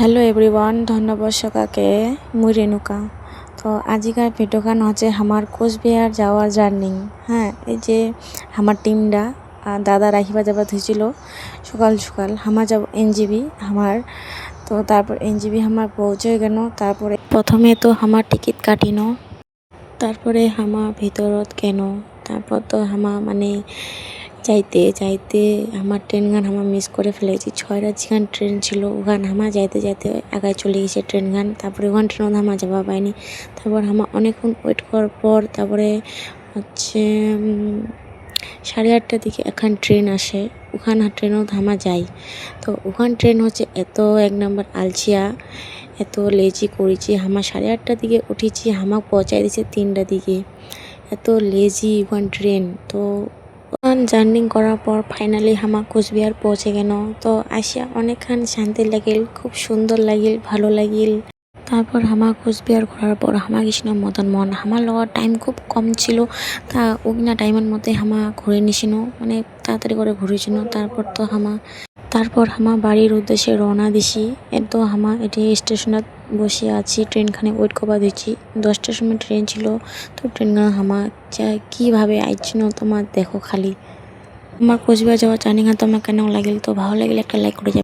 Hello everyone, ধন্যবাদ সকাকে মুই রেণুকা। তো আজিকার ভিডিওখান হচ্ছে আমার কোচবিহার যাওয়ার জার্নি। হ্যাঁ, এই যে আমার টিমটা দাদা রাখিবা যাবা ধুইছিল সকাল সকাল হামা যাব এনজিবি আমার। তো তারপর এনজিবি আমার পৌঁছে গেল। তারপরে প্রথমে তো আমার টিকিট কাটিনো, তারপরে হামা ভিতরত কেন, তারপর তো হামা মানে যাইতে যাইতে আমার ট্রেন গান হামা মিস করে ফেলেছি। 6টা যেখান ট্রেন ছিল ওখান হামা যাইতে যাইতে আগায় চলে গেছে ট্রেন গান। তারপরে ওখান ট্রেনত হামা যাবা পাইনি। তারপর হামা অনেকক্ষণ ওয়েট করার পর তারপরে হচ্ছে 8:30টার দিকে এখন ট্রেন আসে। ওখান ট্রেনত হামা যাই। তো ওখান ট্রেন হচ্ছে এত এক নম্বর আলছিয়া, এত লেজি করেছি। হামা 8:30টার দিকে উঠেছি, হামা পৌঁছাই দিছে 3টার দিকে। এত লেজি ওখান ট্রেন। তো ওখান জার্নি করার পর ফাইনালি হামা কোচবিহার পৌঁছে গেল। তো আসিয়া অনেকক্ষণ শান্তি লাগিল, খুব সুন্দর লাগিল, ভালো লাগিল। তারপর হামা কোচবিহার ঘোরার পর হামা গেছিল মদন মোহন। হামার লগর টাইম খুব কম ছিল, তা ওইনা টাইমের মধ্যে হামা ঘুরে নিছিল, মানে তাড়াতাড়ি করে ঘুরেছিল। তারপর হামা বাড়ির উদ্দেশ্যে রওনা দিছি। তো হামা এটি স্টেশনত বসে আছি, ট্রেনখানে ওয়েট করবা দিচ্ছি। 10টার সময় ট্রেন ছিল। তো ট্রেনখানে হামা যা কীভাবে আইছিল তোমার দেখো খালি। আমার কোচবিহার যাওয়ার জার্নি তোমার কেন লাগিল, তো ভালো লাগলে একটা লাইক করে যাবে।